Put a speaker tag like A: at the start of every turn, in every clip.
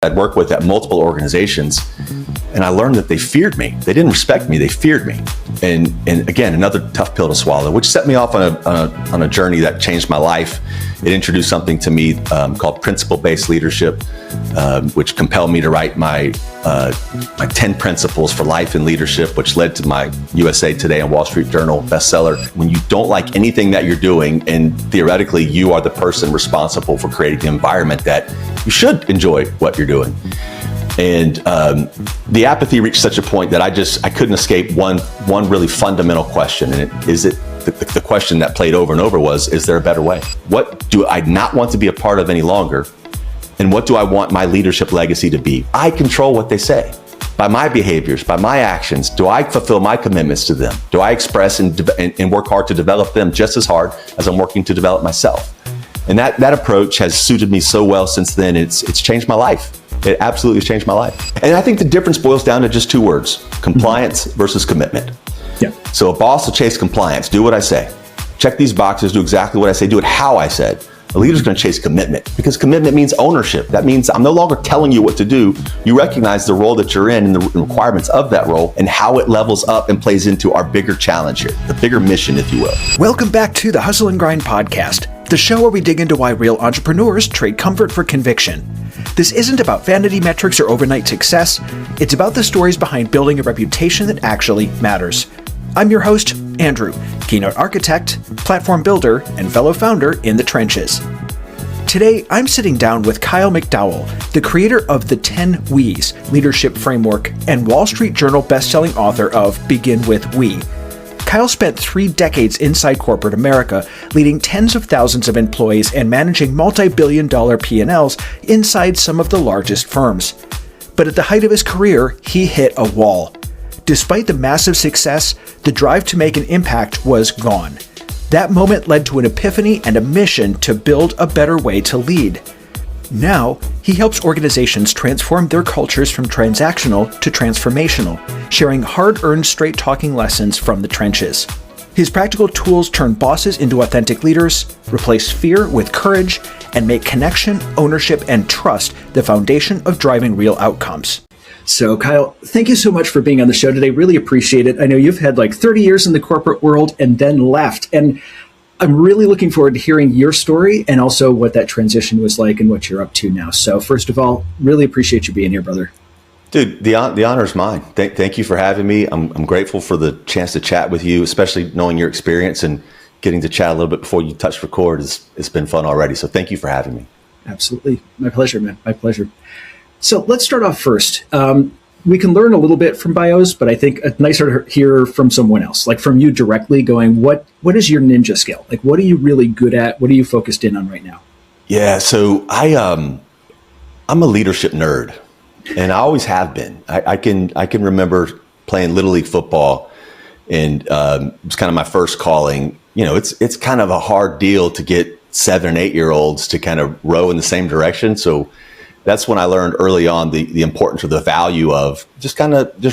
A: I'd worked with at multiple organizations, and I learned that they feared me. They didn't respect me, they feared me. And again, another tough pill to swallow, which set me off on a journey that changed my life. It introduced something to me called principle-based leadership, which compelled me to write my 10 principles for life and leadership, which led to my USA Today and Wall Street Journal bestseller. When you don't like anything that you're doing, and theoretically you are the person responsible for creating the environment that you should enjoy what you're doing. And the apathy reached such a point that I couldn't escape one really fundamental question. And the question that played over and over was, is there a better way? What do I not want to be a part of any longer? And what do I want my leadership legacy to be? I control what they say. By my behaviors, by my actions, do I fulfill my commitments to them? Do I express and work hard to develop them just as hard as I'm working to develop myself? And that approach has suited me so well since then. It's changed my life. It absolutely has changed my life. And I think the difference boils down to just two words: compliance versus commitment.
B: Yeah.
A: So a boss will chase compliance. Do what I say. Check these boxes, do exactly what I say, do it how I said. A leader's going to chase commitment, because commitment means ownership. That means I'm no longer telling you what to do. You recognize the role that you're in and the requirements of that role and how it levels up and plays into our bigger challenge here, the bigger mission, if you will.
B: Welcome back to the Hustle and Grind podcast, the show where we dig into why real entrepreneurs trade comfort for conviction. This isn't about vanity metrics or overnight success. It's about the stories behind building a reputation that actually matters. I'm your host, Andrew, keynote architect, platform builder, and fellow founder in the trenches. Today, I'm sitting down with Kyle McDowell, the creator of the 10 We's leadership framework and Wall Street Journal bestselling author of Begin With We. Kyle spent 3 decades inside corporate America, leading tens of thousands of employees and managing multi-billion-dollar P&Ls inside some of the largest firms. But at the height of his career, he hit a wall. Despite the massive success, the drive to make an impact was gone. That moment led to an epiphany and a mission to build a better way to lead. Now, he helps organizations transform their cultures from transactional to transformational, sharing hard-earned straight-talking lessons from the trenches. His practical tools turn bosses into authentic leaders, replace fear with courage, and make connection, ownership, and trust the foundation of driving real outcomes. So, Kyle, thank you so much for being on the show today. Really appreciate it. I know you've had like 30 years in the corporate world and then left. And I'm really looking forward to hearing your story and also what that transition was like and what you're up to now. So, first of all, really appreciate you being here, brother.
A: Dude, the honor is mine. Thank you for having me. I'm grateful for the chance to chat with you, especially knowing your experience and getting to chat a little bit before you touch record. It's been fun already. So thank you for having me.
B: Absolutely. My pleasure, man. My pleasure. So let's start off first. We can learn a little bit from bios, but I think it's nicer to hear from someone else, like from you directly going, what is your ninja skill? Like, what are you really good at? What are you focused in on right now?
A: Yeah, so I'm a leadership nerd, and I always have been. I can remember playing Little League football, and it was kind of my first calling. You know, it's kind of a hard deal to get 7 and 8 year olds to kind of row in the same direction. So that's when I learned early on the importance or the value of just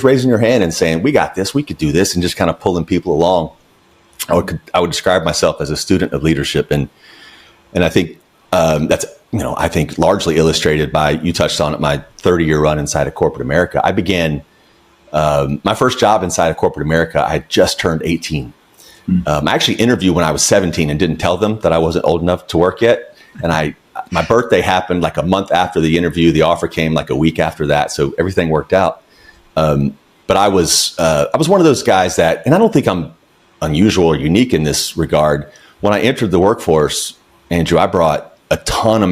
A: raising your hand and saying, we got this, we could do this, and just kind of pulling people along. I would describe myself as a student of leadership. And I think that's, I think largely illustrated by, you touched on it, my 30-year run inside of corporate America. I began my first job inside of corporate America. I had just turned 18. I actually interviewed when I was 17 and didn't tell them that I wasn't old enough to work yet. And my birthday happened like a month after the interview. The offer came like a week after that. So everything worked out. But I was one of those guys that, and I don't think I'm unusual or unique in this regard. When I entered the workforce, Andrew, I brought a ton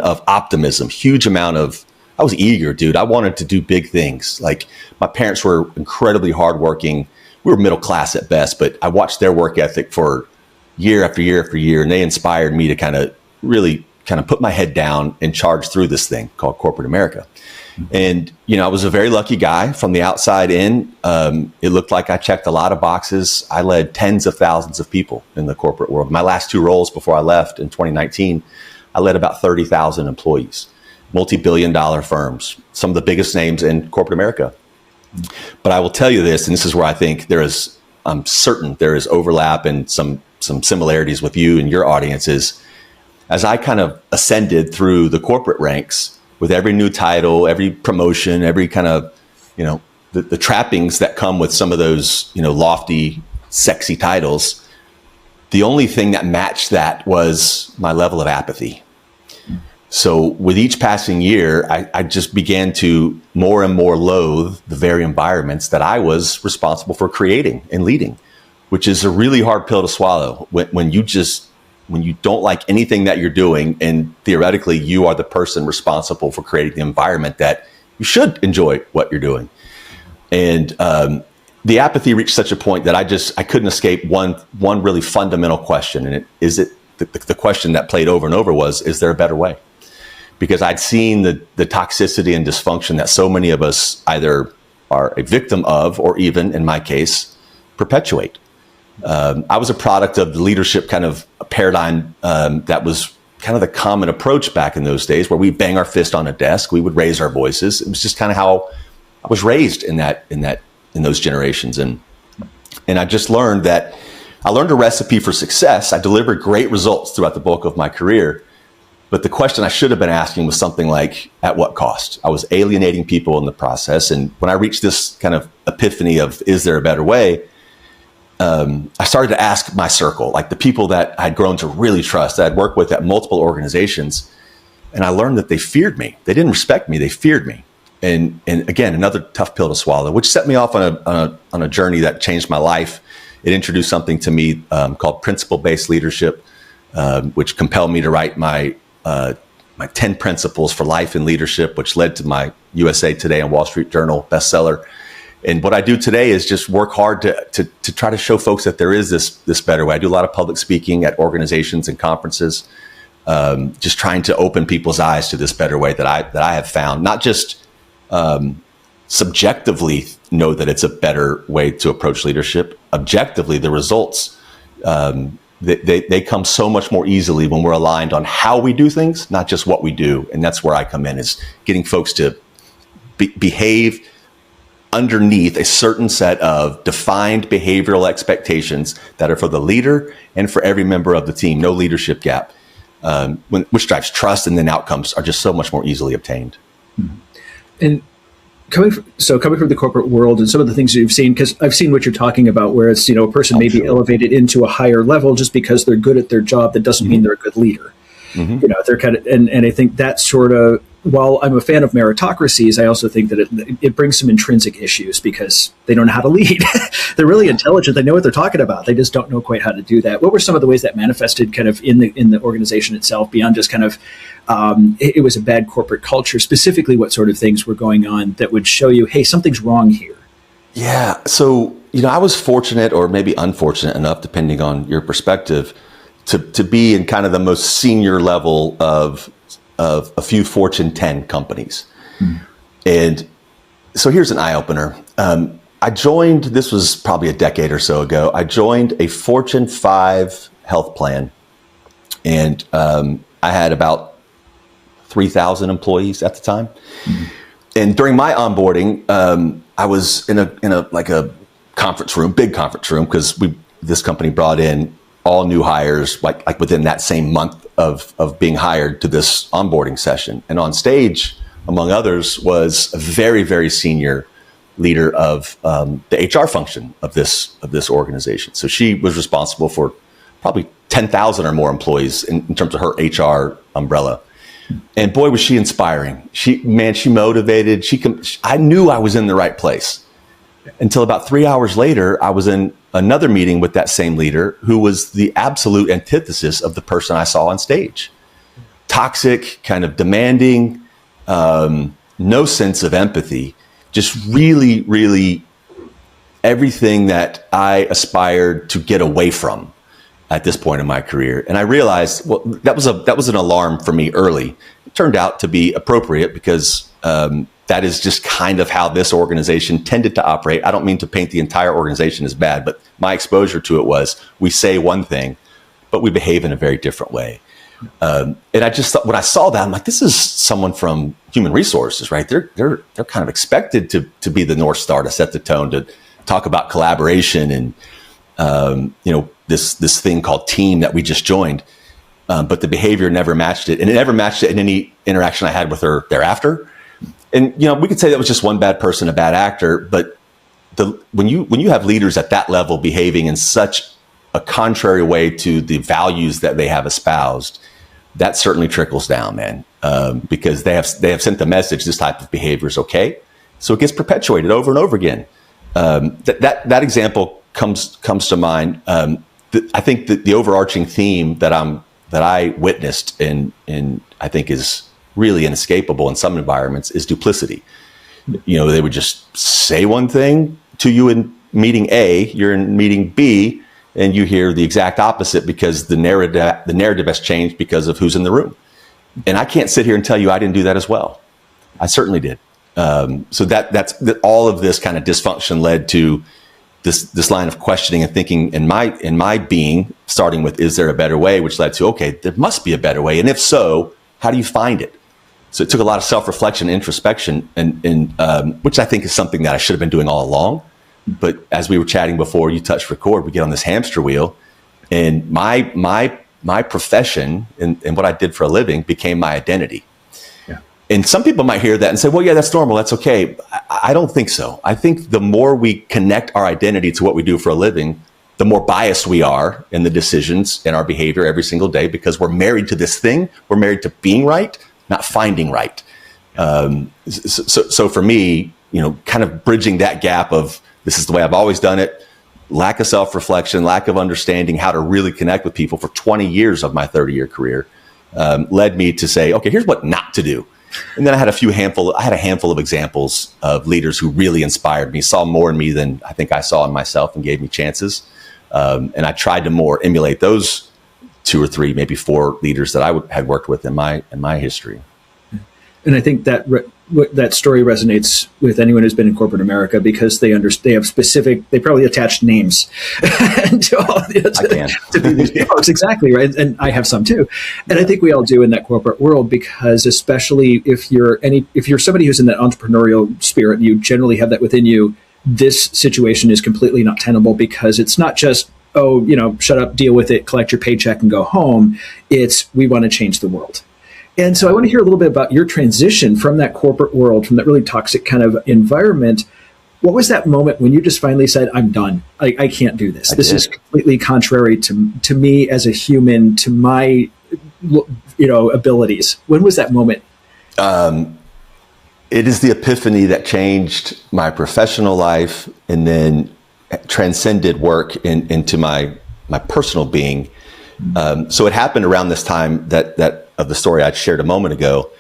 A: of optimism, I was eager, dude. I wanted to do big things. Like, my parents were incredibly hardworking. We were middle class at best, but I watched their work ethic for year after year after year. And they inspired me to really put my head down and charge through this thing called corporate America. And, I was a very lucky guy from the outside in. It looked like I checked a lot of boxes. I led tens of thousands of people in the corporate world. My last 2 roles before I left in 2019, I led about 30,000 employees, multi-billion-dollar firms, some of the biggest names in corporate America. But I will tell you this, and this is where I think I'm certain there is overlap and some similarities with you and your audiences. As I kind of ascended through the corporate ranks, with every new title, every promotion, every kind of, the trappings that come with some of those, lofty, sexy titles, the only thing that matched that was my level of apathy. So with each passing year, I just began to more and more loathe the very environments that I was responsible for creating and leading, which is a really hard pill to swallow when you don't like anything that you're doing, and theoretically you are the person responsible for creating the environment that you should enjoy what you're doing. And the apathy reached such a point that I couldn't escape one really fundamental question. And the question that played over and over was, is there a better way? Because I'd seen the toxicity and dysfunction that so many of us either are a victim of, or even in my case, perpetuate. I was a product of the leadership kind of paradigm that was kind of the common approach back in those days, where we bang our fist on a desk, we would raise our voices. It was just kind of how I was raised in those generations. And I just learned that I learned a recipe for success. I delivered great results throughout the bulk of my career. But the question I should have been asking was something like, at what cost? I was alienating people in the process. And when I reached this kind of epiphany of, is there a better way? I started to ask my circle, like the people that I'd grown to really trust, that I'd worked with at multiple organizations. And I learned that they feared me. They didn't respect me. They feared me. And again, another tough pill to swallow, which set me off on a journey that changed my life. It introduced something to me called principle-based leadership, which compelled me to write my 10 principles for life and leadership, which led to my USA Today and Wall Street Journal bestseller. And what I do today is just work hard to try to show folks that there is this better way. I do a lot of public speaking at organizations and conferences, just trying to open people's eyes to this better way that I have found. Not just subjectively know that it's a better way to approach leadership. Objectively, the results they come so much more easily when we're aligned on how we do things, not just what we do. And that's where I come in, is getting folks to behave underneath a certain set of defined behavioral expectations that are for the leader and for every member of the team. No leadership gap, which drives trust, and then outcomes are just so much more easily obtained.
B: And coming from the corporate world and some of the things that you've seen, because I've seen what you're talking about, where it's, a person may be elevated into a higher level just because they're good at their job. That doesn't mean they're a good leader. They're kind of, and I think that sort of, while I'm a fan of meritocracies, I also think that it brings some intrinsic issues because they don't know how to lead. They're really intelligent. They know what they're talking about. They just don't know quite how to do that. What were some of the ways that manifested kind of in the organization itself, beyond just kind of, it was a bad corporate culture? Specifically, what sort of things were going on that would show you, hey, something's wrong here? Yeah.
A: So, I was fortunate, or maybe unfortunate enough, depending on your perspective, to be in kind of the most senior level of a few Fortune 10 companies. And so here's an eye-opener. I joined, this was probably a decade or so ago, I joined a Fortune 5 health plan. And I had about 3,000 employees at the time. And during my onboarding, I was in a conference room, big conference room, because this company brought in all new hires like within that same month of being hired to this onboarding session. And on stage, among others, was a very, very senior leader of the HR function of this organization. So she was responsible for probably 10,000 or more employees in terms of her HR umbrella. And boy, was she inspiring. She motivated. I knew I was in the right place. Until about 3 hours later, I was in another meeting with that same leader, who was the absolute antithesis of the person I saw on stage. Toxic, kind of demanding, no sense of empathy, just really, really everything that I aspired to get away from at this point in my career. And I realized, well, that was an alarm for me early. It turned out to be appropriate because that is just kind of how this organization tended to operate. I don't mean to paint the entire organization as bad, but my exposure to it was, we say one thing, but we behave in a very different way. And I just thought, when I saw that, I'm like, this is someone from human resources, right? They're kind of expected to be the North Star, to set the tone, to talk about collaboration and this thing called team that we just joined. but the behavior never matched it. And it never matched it in any interaction I had with her thereafter. And, we could say that was just one bad person, a bad actor. But when you have leaders at that level behaving in such a contrary way to the values that they have espoused, that certainly trickles down, man, because they have sent the message this type of behavior is okay. So it gets perpetuated over and over again. That example comes to mind. I think that the overarching theme that I witnessed and I think is really inescapable in some environments is duplicity. They would just say one thing to you in meeting A, you're in meeting B, and you hear the exact opposite because the narrative has changed because of who's in the room. And I can't sit here and tell you I didn't do that as well. I certainly did. So that's all of this kind of dysfunction led to this line of questioning and thinking in my being, starting with, is there a better way? Which led to, okay, there must be a better way. And if so, how do you find it? So it took a lot of self-reflection, introspection, and which I think is something that I should have been doing all along. But as we were chatting before you touched record, we get on this hamster wheel, and my profession and what I did for a living became my identity. Yeah. And some people might hear that and say, well, yeah, that's normal. That's okay. I don't think so. I think the more we connect our identity to what we do for a living, the more biased we are in the decisions and our behavior every single day, because we're married to this thing. We're married to being right, not finding right. So for me, kind of bridging that gap of this is the way I've always done it, lack of self-reflection, lack of understanding how to really connect with people for 20 years of my 30-year career, led me to say, okay, here's what not to do. And then I had a handful of examples of leaders who really inspired me, saw more in me than I think I saw in myself, and gave me chances. And I tried to more emulate those 2 or 3, maybe 4 leaders that I had worked with in my history.
B: And I think that that story resonates with anyone who's been in corporate America, because they probably attached names to be these folks. Exactly, right. And I have some too. And I think we all do in that corporate world, because especially if you're somebody who's in that entrepreneurial spirit, you generally have that within you. This situation is completely not tenable, because it's not just, shut up, deal with it, collect your paycheck and go home. It's, we want to change the world. And so I want to hear a little bit about your transition from that corporate world, from that really toxic kind of environment. What was that moment when you just finally said, I'm done. I can't do this. This is completely contrary to me as a human, to my abilities. When was that moment?
A: It is the epiphany that changed my professional life and then transcended work into my personal being. So it happened around this time that of the story I shared a moment ago.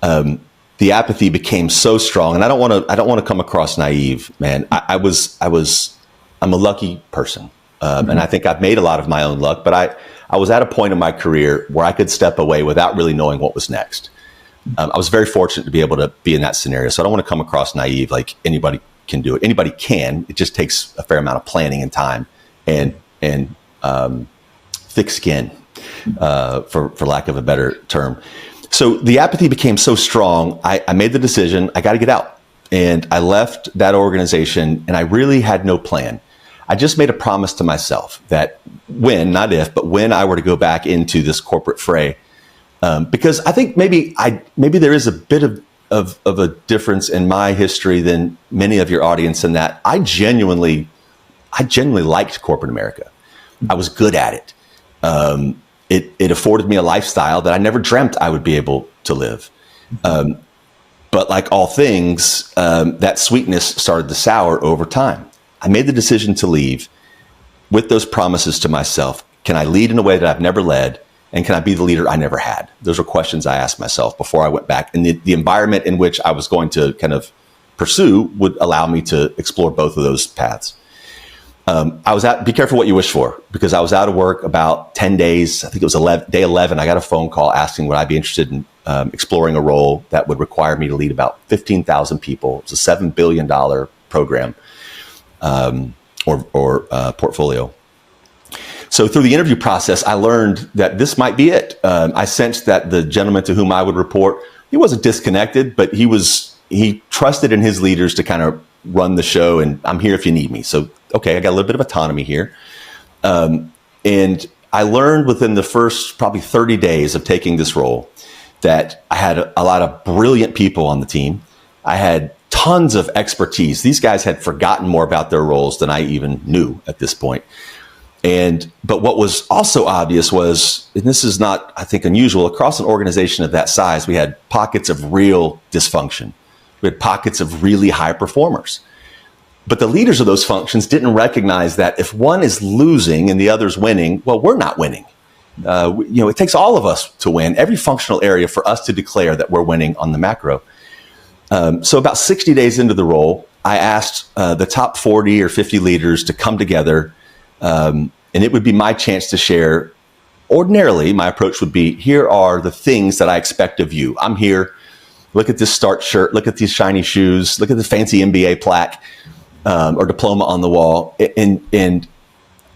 A: The apathy became so strong, and I don't want to come across naive, man. I'm a lucky person, and I think I've made a lot of my own luck. But I was at a point in my career where I could step away without really knowing what was next. I was very fortunate to be able to be in that scenario. So I don't want to come across naive, like anybody can do it. Anybody can. It just takes a fair amount of planning and time and thick skin, for lack of a better term. So the apathy became so strong, I made the decision, I got to get out. And I left that organization, and I really had no plan. I just made a promise to myself that when, not if, but when I were to go back into this corporate fray, because I think maybe there is a bit of a difference in my history than many of your audience, in that I genuinely liked corporate America. I was good at it. It afforded me a lifestyle that I never dreamt I would be able to live. But like all things, that sweetness started to sour over time. I made the decision to leave with those promises to myself. Can I lead in a way that I've never led? And can I be the leader I never had? Those were questions I asked myself before I went back. And the environment in which I was going to kind of pursue would allow me to explore both of those paths. Be careful what you wish for, because I was out of work about 10 days. I think it was day 11. I got a phone call asking would I be interested in exploring a role that would require me to lead about 15,000 people. It's a $7 billion program or portfolio. So through the interview process, I learned that this might be it. I sensed that the gentleman to whom I would report, he wasn't disconnected, but he trusted in his leaders to kind of run the show, and I'm here if you need me. So, okay, I got a little bit of autonomy here. And I learned within the first probably 30 days of taking this role that I had a lot of brilliant people on the team. I had tons of expertise. These guys had forgotten more about their roles than I even knew at this point. But what was also obvious was, and this is not, I think, unusual, across an organization of that size, we had pockets of real dysfunction. We had pockets of really high performers. But the leaders of those functions didn't recognize that if one is losing and the other's winning, well, we're not winning. It takes all of us to win, every functional area, for us to declare that we're winning on the macro. So about 60 days into the role, I asked the top 40 or 50 leaders to come together, and it would be my chance to share. Ordinarily, my approach would be, here are the things that I expect of you. I'm here. Look at this start shirt. Look at these shiny shoes. Look at the fancy MBA plaque or diploma on the wall. And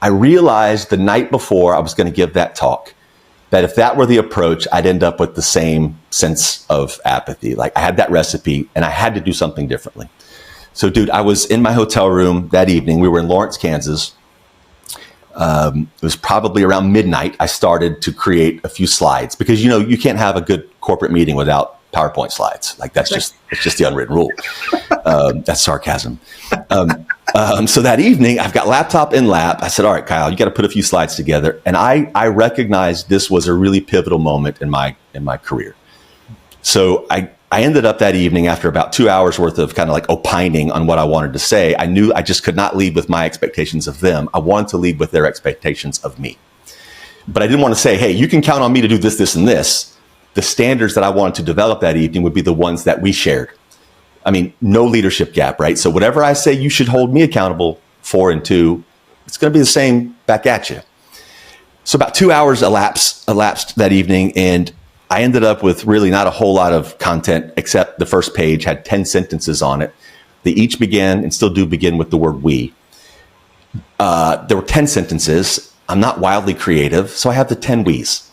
A: I realized the night before I was going to give that talk that if that were the approach, I'd end up with the same sense of apathy. Like, I had that recipe and I had to do something differently. So, dude, I was in my hotel room that evening. We were in Lawrence, Kansas. It was probably around midnight. I started to create a few slides because, you can't have a good corporate meeting without PowerPoint slides. Like, it's just the unwritten rule. That's sarcasm. So that evening, I've got laptop in lap. I said, all right, Kyle, you got to put a few slides together. And I recognized this was a really pivotal moment in my career. So I ended up that evening, after about 2 hours worth of kind of like opining on what I wanted to say, I knew I just could not lead with my expectations of them. I wanted to lead with their expectations of me. But I didn't want to say, hey, you can count on me to do this, this, and this. The standards that I wanted to develop that evening would be the ones that we shared. I mean, no leadership gap, right? So whatever I say you should hold me accountable for and to, it's going to be the same back at you. So about 2 hours elapsed that evening, and I ended up with really not a whole lot of content, except the first page had 10 sentences on it. They each began and still do begin with the word we. There were 10 sentences. I'm not wildly creative, so I have the 10 we's.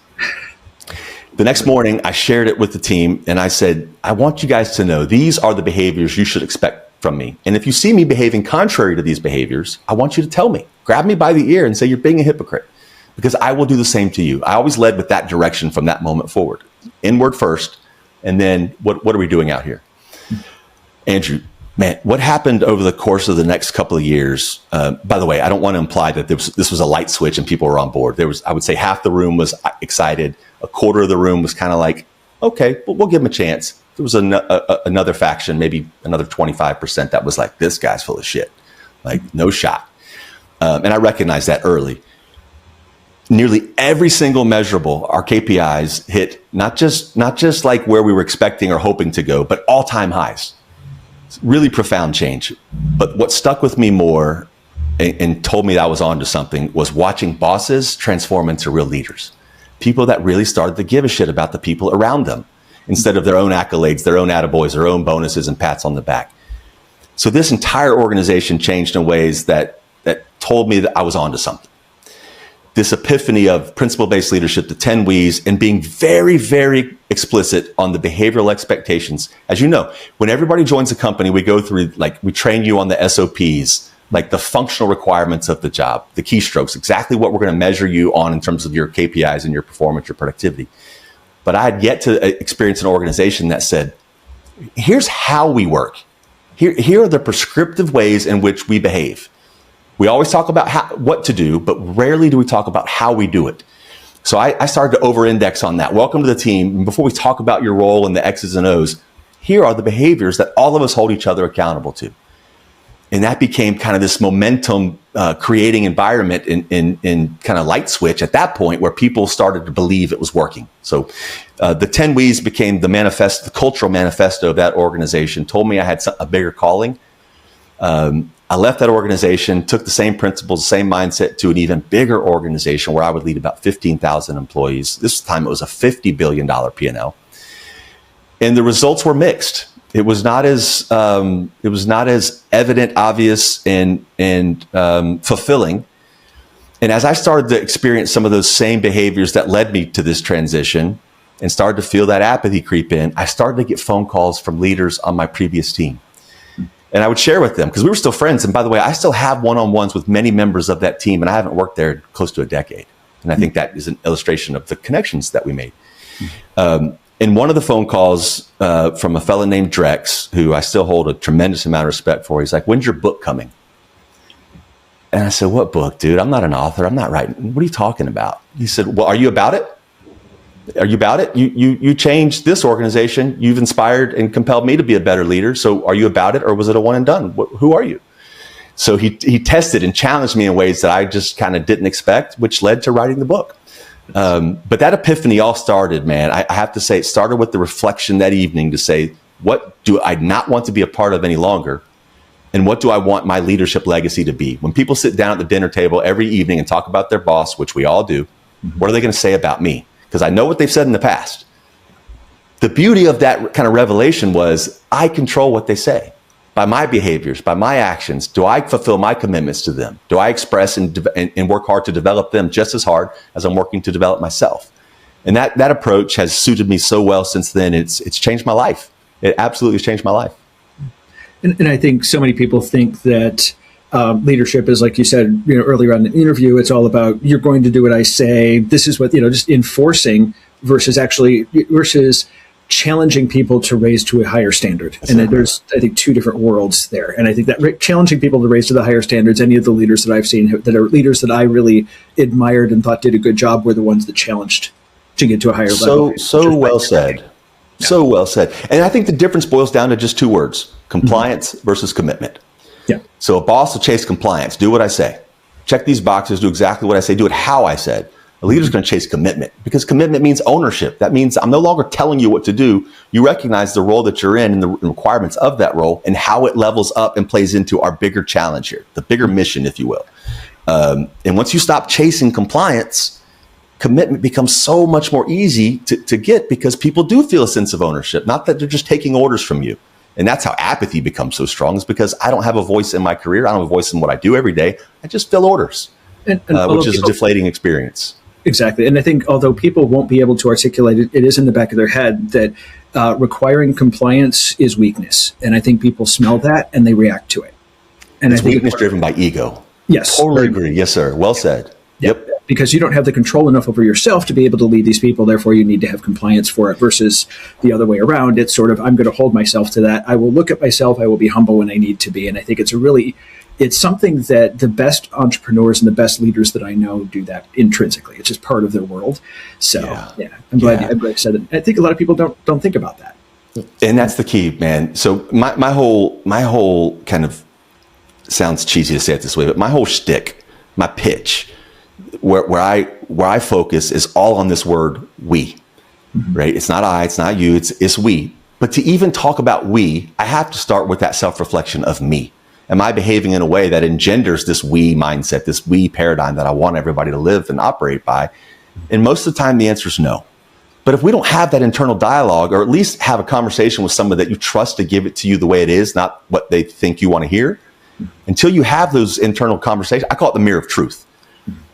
A: The next morning, I shared it with the team, and I said, I want you guys to know these are the behaviors you should expect from me. And if you see me behaving contrary to these behaviors, I want you to tell me. Grab me by the ear and say you're being a hypocrite, because I will do the same to you. I always led with that direction from that moment forward. Inward first, and then what are we doing out here? Andrew, man, what happened over the course of the next couple of years? By the way, I don't want to imply that this was a light switch and people were on board. I would say half the room was excited. A quarter of the room was kind of like, okay, we'll give him a chance. There was another faction, maybe another 25% that was like, this guy's full of shit. Like, no shot. And I recognized that early. Nearly every single measurable, our KPIs hit not just like where we were expecting or hoping to go, but all-time highs. It's really profound change. But what stuck with me more and told me that I was onto something was watching bosses transform into real leaders. People that really started to give a shit about the people around them instead of their own accolades, their own attaboys, their own bonuses and pats on the back. So this entire organization changed in ways that told me that I was onto something. This epiphany of principle-based leadership, the 10 W's, and being very, very explicit on the behavioral expectations. As you know, when everybody joins a company, we go through, we train you on the SOPs, like the functional requirements of the job, the keystrokes, exactly what we're going to measure you on in terms of your KPIs and your performance, your productivity. But I had yet to experience an organization that said, here's how we work. Here are the prescriptive ways in which we behave. We always talk about what to do, but rarely do we talk about how we do it. So I started to over-index on that. Welcome to the team. And before we talk about your role and the X's and O's, here are the behaviors that all of us hold each other accountable to. And that became kind of this momentum creating environment in kind of light switch at that point where people started to believe it was working. So the 10 W's became the cultural manifesto of that organization, told me I had a bigger calling. I left that organization, took the same principles, the same mindset to an even bigger organization where I would lead about 15,000 employees. This time it was a $50 billion P&L. And the results were mixed. It was not as evident, obvious, and fulfilling. And as I started to experience some of those same behaviors that led me to this transition and started to feel that apathy creep in, I started to get phone calls from leaders on my previous team. And I would share with them because we were still friends. And by the way, I still have one-on-ones with many members of that team, and I haven't worked there close to a decade. And I think that is an illustration of the connections that we made. In one of the phone calls from a fellow named Drex, who I still hold a tremendous amount of respect for, he's like, "When's your book coming?" And I said, "What book, dude? I'm not an author. I'm not writing. What are you talking about?" He said, "Well, are you about it? Are you about it? You changed this organization. You've inspired and compelled me to be a better leader. So are you about it, or was it a one and done? Who are you?" So he tested and challenged me in ways that I just kind of didn't expect, which led to writing the book. But that epiphany all started, man. I have to say, it started with the reflection that evening to say, what do I not want to be a part of any longer? And what do I want my leadership legacy to be? When people sit down at the dinner table every evening and talk about their boss, which we all do, what are they going to say about me? Because I know what they've said in the past. The beauty of that kind of revelation was I control what they say by my behaviors, by my actions. Do I fulfill my commitments to them? Do I express and work hard to develop them just as hard as I'm working to develop myself? And that approach has suited me so well since then. It's changed my life. It absolutely has changed my life.
B: And I think so many people think that leadership is, like you said, earlier on in the interview, it's all about, you're going to do what I say. This is what, just enforcing versus challenging people to raise to a higher standard. And there's, I think, two different worlds there. And I think that challenging people to raise to the higher standards, any of the leaders that I've seen that are leaders that I really admired and thought did a good job were the ones that challenged to get to a higher level.
A: So well said. Yeah. So well said. And I think the difference boils down to just two words: compliance versus commitment.
B: Yeah.
A: So a boss will chase compliance. Do what I say. Check these boxes. Do exactly what I say. Do it how I said. A leader's going to chase commitment, because commitment means ownership. That means I'm no longer telling you what to do. You recognize the role that you're in and the requirements of that role and how it levels up and plays into our bigger challenge here, the bigger mission, if you will. And once you stop chasing compliance, commitment becomes so much more easy to get, because people do feel a sense of ownership, not that they're just taking orders from you. And that's how apathy becomes so strong, is because I don't have a voice in my career. I don't have a voice in what I do every day. I just fill orders, which is a deflating experience.
B: Exactly. And I think although people won't be able to articulate it, it is in the back of their head that requiring compliance is weakness. And I think people smell that and they react to it. And
A: it's weakness driven by ego.
B: Yes.
A: Totally agree. Yes, sir. Well said. Yep.
B: Because you don't have the control enough over yourself to be able to lead these people. Therefore, you need to have compliance for it, versus the other way around. It's sort of, I'm going to hold myself to that. I will look at myself. I will be humble when I need to be. And I think it's something that the best entrepreneurs and the best leaders that I know do that intrinsically. It's just part of their world. So I'm glad you said it. I think a lot of people don't think about that.
A: And that's the key, man. So my whole kind of, sounds cheesy to say it this way, but my whole shtick, my pitch, where I focus is all on this word we, right? It's not I, it's not you, it's we. But to even talk about we, I have to start with that self-reflection of me. Am I behaving in a way that engenders this we mindset, this we paradigm that I want everybody to live and operate by? And most of the time, the answer is no. But if we don't have that internal dialogue, or at least have a conversation with someone that you trust to give it to you the way it is, not what they think you want to hear, until you have those internal conversations, I call it the mirror of truth.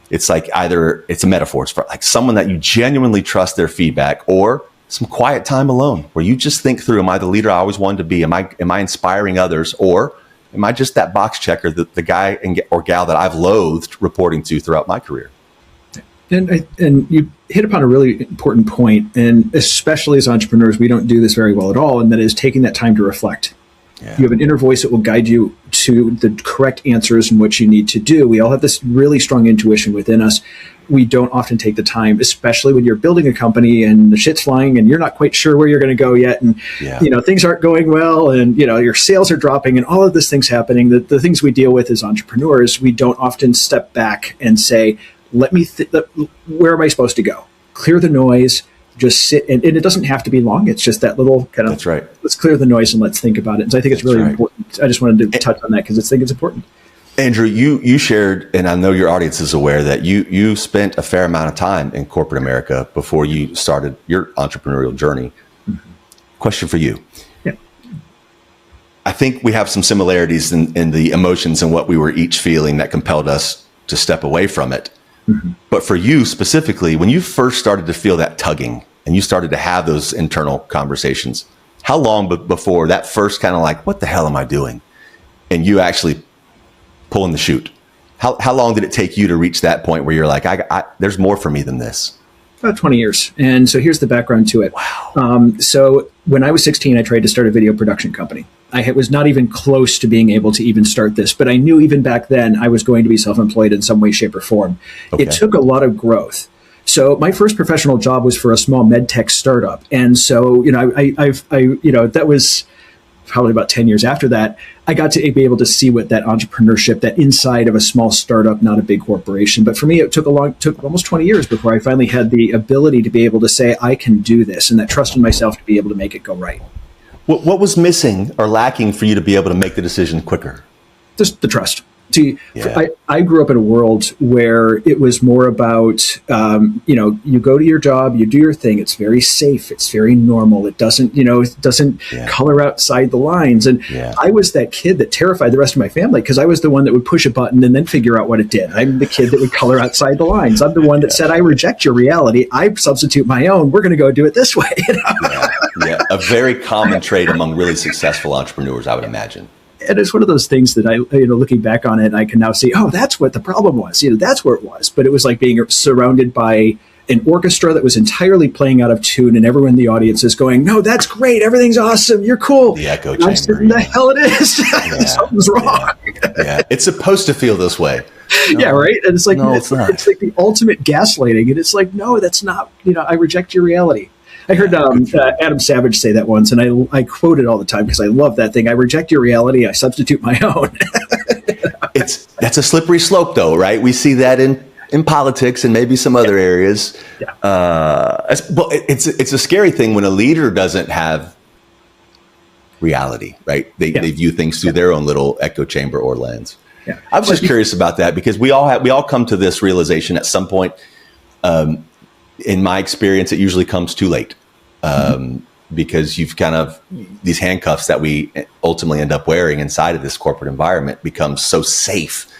A: It's like either it's a metaphor, it's for like someone that you genuinely trust their feedback, or some quiet time alone where you just think through, am I the leader I always wanted to be? Am I inspiring others? Or am I just that box checker, the guy or gal that I've loathed reporting to throughout my career?
B: And you hit upon a really important point, and especially as entrepreneurs, we don't do this very well at all, and that is taking that time to reflect. Yeah. You have an inner voice that will guide you to the correct answers and what you need to do. We all have this really strong intuition within us. We don't often take the time, especially when you're building a company and the shit's flying and you're not quite sure where you're going to go yet. And, things aren't going well, and, your sales are dropping and all of these things happening. The things we deal with as entrepreneurs, we don't often step back and say, where am I supposed to go? Clear the noise. Just sit, and it doesn't have to be long. It's just that little kind of,
A: that's right.
B: Let's clear the noise and let's think about it. And so I think it's really important. I just wanted to touch on that because I think it's important.
A: Andrew, you shared, and I know your audience is aware, that you spent a fair amount of time in corporate America before you started your entrepreneurial journey. Mm-hmm. Question for you.
B: Yeah.
A: I think we have some similarities in the emotions and what we were each feeling that compelled us to step away from it. Mm-hmm. But for you specifically, when you first started to feel that tugging and you started to have those internal conversations, how long before that first kind of like, what the hell am I doing? And you actually pulling the chute? How long did it take you to reach that point where you're like, there's more for me than this?
B: About 20 years. And so here's the background to it.
A: Wow.
B: So when I was 16, I tried to start a video production company. I was not even close to being able to even start this, but I knew even back then I was going to be self-employed in some way, shape, or form.
A: Okay.
B: It took a lot of growth. So my first professional job was for a small med tech startup. And so, that was probably about 10 years after that. I got to be able to see what that entrepreneurship, that inside of a small startup, not a big corporation. But for me, it took almost 20 years before I finally had the ability to be able to say, I can do this, and that trust in myself to be able to make it go right.
A: What was missing or lacking for you to be able to make the decision quicker?
B: Just the trust. See,
A: Yeah.
B: I grew up in a world where it was more about, you go to your job, you do your thing. It's very safe. It's very normal. It doesn't color outside the lines. And I was that kid that terrified the rest of my family because I was the one that would push a button and then figure out what it did. I'm the kid that would color outside the lines. I'm the one that said, I reject your reality. I substitute my own. We're going to go do it this way.
A: Yeah. A very common trait among really successful entrepreneurs, I would imagine.
B: And it's one of those things that I, looking back on it, I can now see, oh, that's what the problem was. That's where it was. But it was like being surrounded by an orchestra that was entirely playing out of tune, and everyone in the audience is going, no, that's great. Everything's awesome. You're cool.
A: The echo
B: and I'm
A: chamber.
B: saying, the hell it is. Something's wrong.
A: Yeah. It's supposed to feel this way.
B: No, yeah, right. And it's like,
A: no, it's not.
B: It's like the ultimate gaslighting. And it's like, no, that's not, I reject your reality. I heard Adam Savage say that once, and I quote it all the time because I love that thing. I reject your reality. I substitute my own.
A: That's a slippery slope, though, right? We see that in politics and maybe some other areas.
B: Yeah.
A: Well, it's a scary thing when a leader doesn't have reality, right? They view things through their own little echo chamber or lens.
B: Yeah.
A: I was just curious about that because we all come to this realization at some point. In my experience, it usually comes too late because you've kind of these handcuffs that we ultimately end up wearing inside of this corporate environment becomes so safe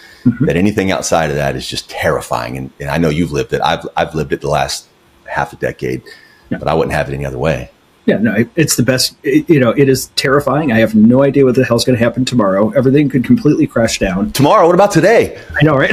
A: that anything outside of that is just terrifying. And I know you've lived it. I've lived it the last half a decade, but I wouldn't have it any other way.
B: Yeah, no, it's the best. It is terrifying. I have no idea what the hell's going to happen tomorrow. Everything could completely crash down.
A: Tomorrow? What about today?
B: I know, right?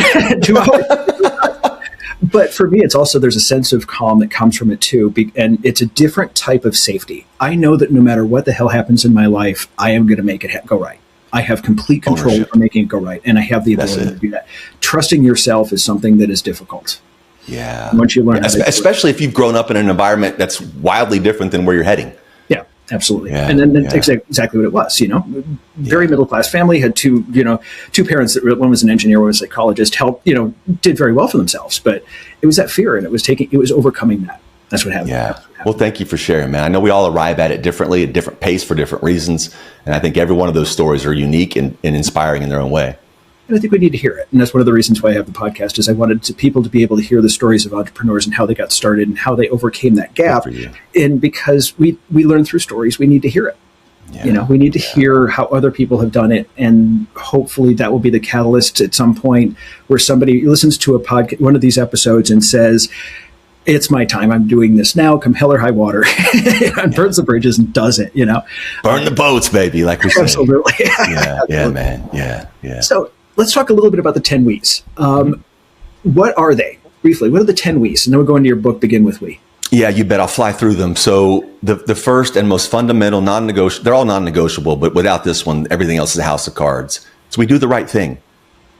B: But for me, it's also, there's a sense of calm that comes from it too. And it's a different type of safety. I know that no matter what the hell happens in my life, I am going to make it go right. I have complete control over making it go right. And I have the ability to do that. Trusting yourself is something that is difficult.
A: Yeah.
B: Once you learn how to
A: especially if you've grown up in an environment that's wildly different than where you're heading.
B: Yeah, absolutely.
A: Yeah,
B: and then that's exactly what it was, very middle class family, had two parents that one was an engineer, one was a psychologist, did very well for themselves, but it was that fear and it was overcoming that. That's what happened.
A: Yeah. Well, thank you for sharing, man. I know we all arrive at it differently, at different pace for different reasons. And I think every one of those stories are unique and inspiring in their own way.
B: And I think we need to hear it. And that's one of the reasons why I have the podcast is I wanted people to be able to hear the stories of entrepreneurs and how they got started and how they overcame that gap. And because we learn through stories, we need to hear it. Yeah, we need to hear how other people have done it. And hopefully that will be the catalyst at some point where somebody listens to one of these episodes and says, it's my time. I'm doing this now. Come hell or high water. And burns the bridges and does it,
A: Burn the boats, baby, like we say.
B: Absolutely.
A: Yeah, man. Yeah.
B: So let's talk a little bit about the 10 We's. What are they? Briefly, what are the 10 We's? And then we'll go into your book, Begin With We.
A: Yeah, you bet. I'll fly through them. So the first and most fundamental, non-negotiable, they're all non-negotiable, but without this one, everything else is a house of cards. So we do the right thing,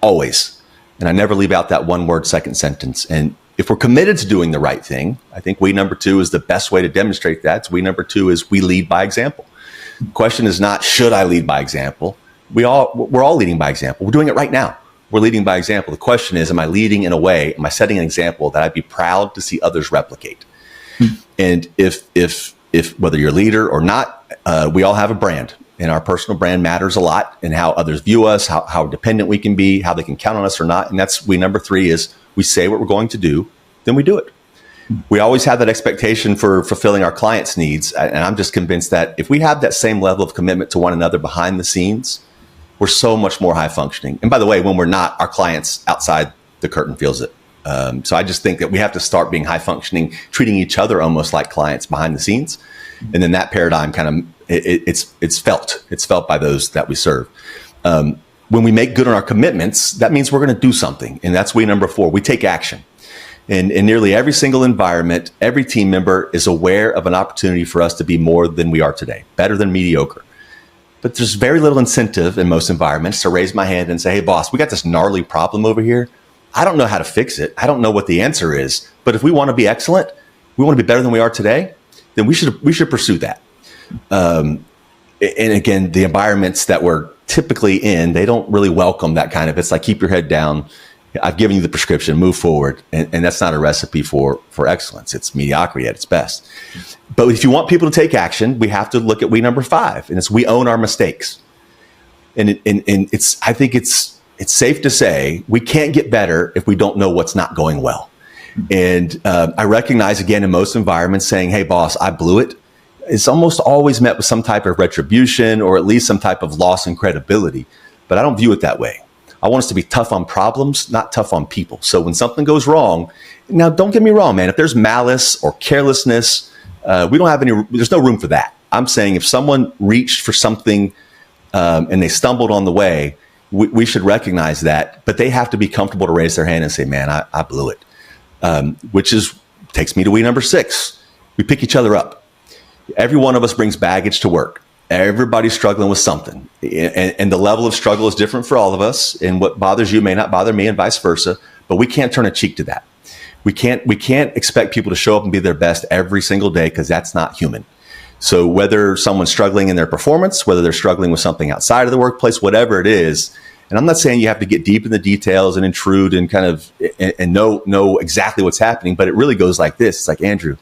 A: always. And I never leave out that one word, second sentence. And if we're committed to doing the right thing, I think we number 2 is the best way to demonstrate that. So we number 2 is we lead by example. The question is not, should I lead by example? We're all leading by example. We're doing it right now. We're leading by example. The question is, am I leading in a way, am I setting an example that I'd be proud to see others replicate? And if whether you're a leader or not, we all have a brand, and our personal brand matters a lot, and how others view us, how dependent we can be, how they can count on us or not. And that's number 3 is we say what we're going to do, then we do it. We always have that expectation for fulfilling our clients' needs. And I'm just convinced that if we have that same level of commitment to one another behind the scenes, we're so much more high functioning. And by the way, when we're not, our clients outside the curtain feels it. So I just think that we have to start being high functioning, treating each other almost like clients behind the scenes. And then that paradigm kind of, it's felt by those that we serve. when we make good on our commitments, that means we're going to do something. And that's we number 4. We take action. And in nearly every single environment, every team member is aware of an opportunity for us to be more than we are today, better than mediocre. But there's very little incentive in most environments to raise my hand and say, hey, boss, we got this gnarly problem over here. I don't know how to fix it. I don't know what the answer is. But if we want to be excellent, we want to be better than we are today, then we should pursue that. And again, the environments that we're typically in, they don't really welcome that kind of, it's like, keep your head down. I've given you the prescription, move forward. And that's not a recipe for excellence. It's mediocrity at its best. But if you want people to take action, we have to look at we number 5, and it's we own our mistakes. And I think it's safe to say we can't get better if we don't know what's not going well. And I recognize, again, in most environments, saying, hey, boss, I blew it, it's almost always met with some type of retribution or at least some type of loss in credibility. But I don't view it that way. I want us to be tough on problems, not tough on people. So when something goes wrong, now don't get me wrong, man, if there's malice or carelessness, there's no room for that. I'm saying if someone reached for something and they stumbled on the way, we should recognize that, but they have to be comfortable to raise their hand and say, man, I blew it. Which takes me to we number 6. We pick each other up. Every one of us brings baggage to work. Everybody's struggling with something. And the level of struggle is different for all of us. And what bothers you may not bother me and vice versa, but we can't turn a cheek to that. We can't expect people to show up and be their best every single day, because that's not human. So whether someone's struggling in their performance, whether they're struggling with something outside of the workplace, whatever it is, and I'm not saying you have to get deep in the details and intrude and kind of and know exactly what's happening, but it really goes like this. It's like, Andrew,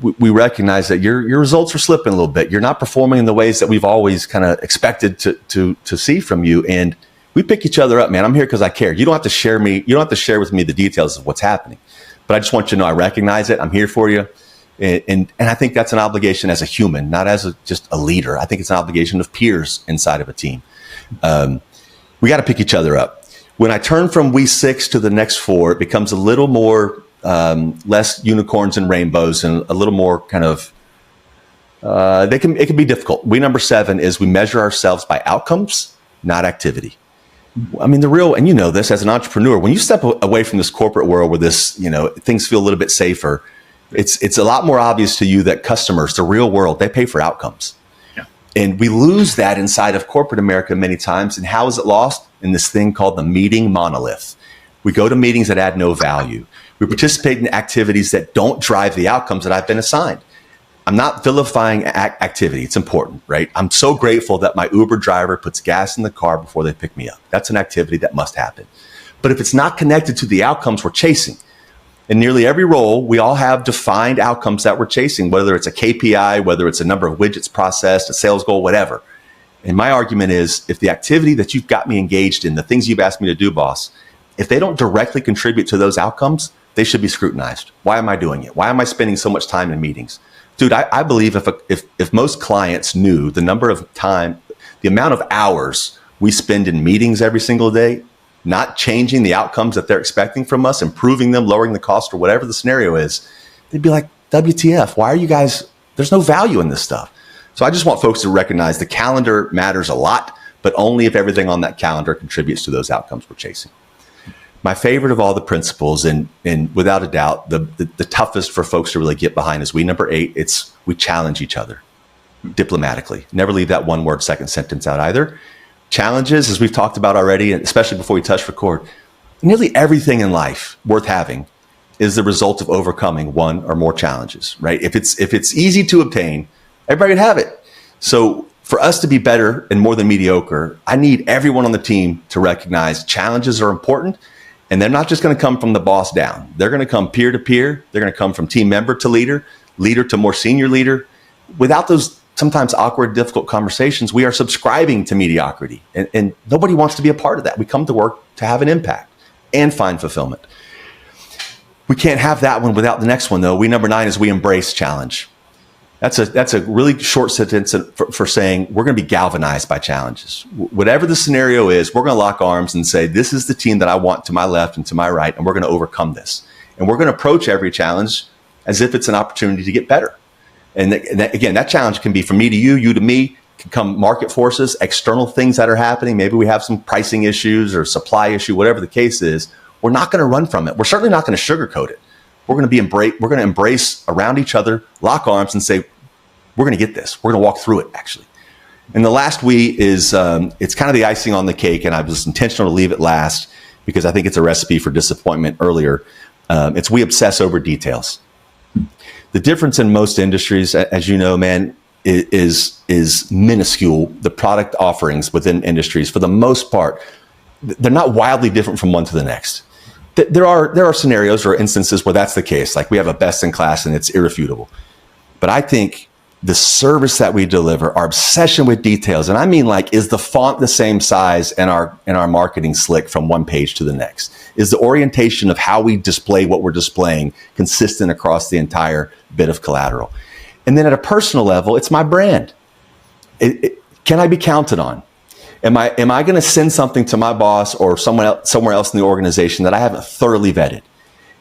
A: we recognize that your results are slipping a little bit. You're not performing in the ways that we've always kind of expected to see from you. And we pick each other up, man. I'm here because I care. You don't have to share with me the details of what's happening, but I just want you to know I recognize it. I'm here for you. And I think that's an obligation as a human, not as just a leader. I think it's an obligation of peers inside of a team. We got to pick each other up. When I turn from we 6 to the next 4, it becomes a little more less unicorns and rainbows and a little more kind of it can be difficult. We number 7 is we measure ourselves by outcomes, not activity. I mean, and you know this as an entrepreneur, when you step away from this corporate world where things feel a little bit safer, it's a lot more obvious to you that customers, the real world, they pay for outcomes. Yeah. And we lose that inside of corporate America many times. And how is it lost? In this thing called the meeting monolith. We go to meetings that add no value. We participate in activities that don't drive the outcomes that I've been assigned. I'm not vilifying activity. It's important, right? I'm so grateful that my Uber driver puts gas in the car before they pick me up. That's an activity that must happen. But if it's not connected to the outcomes we're chasing, in nearly every role, we all have defined outcomes that we're chasing, whether it's a KPI, whether it's a number of widgets processed, a sales goal, whatever. And my argument is, if the activity that you've got me engaged in, the things you've asked me to do, boss, if they don't directly contribute to those outcomes, they should be scrutinized. Why am I doing it? Why am I spending so much time in meetings? Dude, I believe if most clients knew the amount of hours we spend in meetings every single day, not changing the outcomes that they're expecting from us, improving them, lowering the cost, or whatever the scenario is, they'd be like, WTF, why are you guys, there's no value in this stuff. So I just want folks to recognize the calendar matters a lot, but only if everything on that calendar contributes to those outcomes we're chasing. My favorite of all the principles, and without a doubt, the toughest for folks to really get behind, is we number 8, we challenge each other diplomatically. Never leave that one word second sentence out either. Challenges, as we've talked about already, and especially before we touch record, nearly everything in life worth having is the result of overcoming one or more challenges, right? If it's easy to obtain, everybody would have it. So for us to be better and more than mediocre, I need everyone on the team to recognize challenges are important, and they're not just going to come from the boss down. They're going to come peer to peer. They're going to come from team member to leader to more senior leader. Without those sometimes awkward, difficult conversations, we are subscribing to mediocrity. And nobody wants to be a part of that. We come to work to have an impact and find fulfillment. We can't have that one without the next one, though. We number 9 is we embrace challenge. That's a really short sentence for saying we're going to be galvanized by challenges. Whatever the scenario is, we're going to lock arms and say, this is the team that I want to my left and to my right, and we're going to overcome this. And we're going to approach every challenge as if it's an opportunity to get better. And again, that challenge can be from me to you, you to me. can come market forces, external things that are happening. Maybe we have some pricing issues or supply issue, whatever the case is. We're not going to run from it. We're certainly not going to sugarcoat it. We're going to embrace around each other, lock arms, and say, we're going to get this. We're going to walk through it, actually. And the last we is, it's kind of the icing on the cake, and I was intentional to leave it last because I think it's a recipe for disappointment earlier. It's we obsess over details. The difference in most industries, as you know, man, is minuscule. The product offerings within industries, for the most part, they're not wildly different from one to the next. There are scenarios or instances where that's the case. Like we have a best in class and it's irrefutable. But I think the service that we deliver, our obsession with details, and I mean like, is the font the same size and our marketing slick from one page to the next? Is the orientation of how we display what we're displaying consistent across the entire bit of collateral? And then at a personal level, it's my brand. Can I be counted on? Am I going to send something to my boss or somewhere else in the organization that I haven't thoroughly vetted?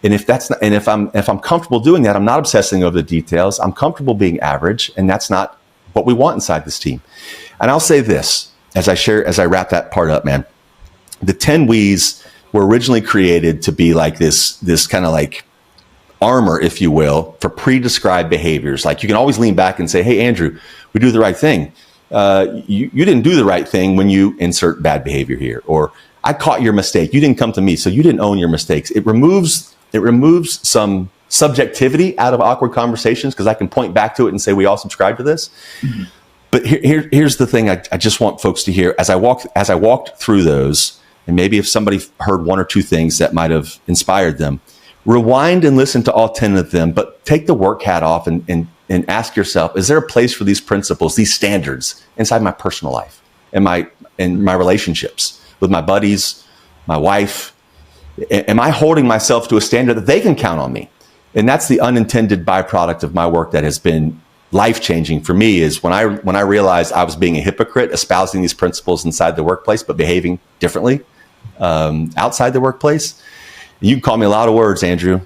A: And if I'm comfortable doing that, I'm not obsessing over the details. I'm comfortable being average, and that's not what we want inside this team. And I'll say this as I wrap that part up, man. The 10 We's were originally created to be like this kind of like armor, if you will, for pre-described behaviors. Like you can always lean back and say, "Hey, Andrew, we do the right thing. You didn't do the right thing when you insert bad behavior here," or "I caught your mistake. You didn't come to me, so you didn't own your mistakes." It removes some subjectivity out of awkward conversations because I can point back to it and say, we all subscribe to this. Mm-hmm. But here's the thing I just want folks to hear. As I walked through those, and maybe if somebody heard one or two things that might have inspired them, rewind and listen to all 10 of them, but take the work hat off and ask yourself, is there a place for these principles, these standards inside my personal life and my relationships with my buddies, my wife? Am I holding myself to a standard that they can count on me? And that's the unintended byproduct of my work that has been life-changing for me, is when I realized I was being a hypocrite, espousing these principles inside the workplace, but behaving differently outside the workplace. You can call me a lot of words, Andrew.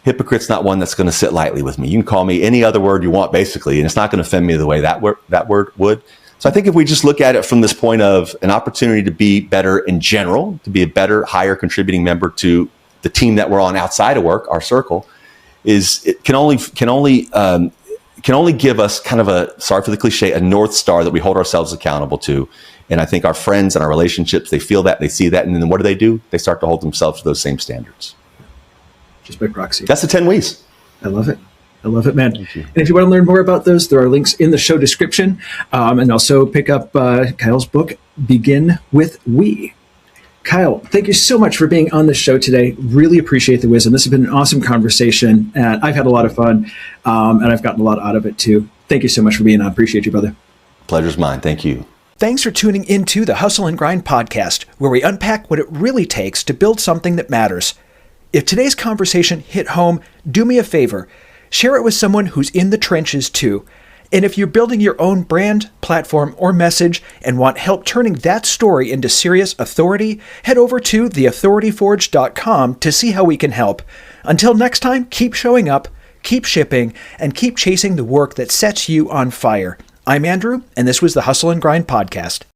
A: Hypocrite's not one that's going to sit lightly with me. You can call me any other word you want, basically, and it's not going to offend me the way that word would. So I think if we just look at it from this point of an opportunity to be better in general, to be a better, higher contributing member to the team that we're on outside of work, our circle, it can only give us kind of a, sorry for the cliche, a North Star that we hold ourselves accountable to. And I think our friends and our relationships, they feel that, they see that, and then what do? They start to hold themselves to those same standards.
B: Just by proxy.
A: That's the 10 We's.
B: I love it. I love it, man. And if you want to learn more about those, there are links in the show description. And also pick up Kyle's book, Begin with We. Kyle, thank you so much for being on the show today. Really appreciate the wisdom. This has been an awesome conversation, and I've had a lot of fun, and I've gotten a lot out of it too. Thank you so much for being on. Appreciate you, brother.
A: Pleasure's mine. Thank you.
B: Thanks for tuning into the Hustle and Grind podcast, where we unpack what it really takes to build something that matters. If today's conversation hit home, do me a favor. Share it with someone who's in the trenches too. And if you're building your own brand, platform, or message and want help turning that story into serious authority, head over to theauthorityforge.com to see how we can help. Until next time, keep showing up, keep shipping, and keep chasing the work that sets you on fire. I'm Andrew, and this was the Hustle and Grind podcast.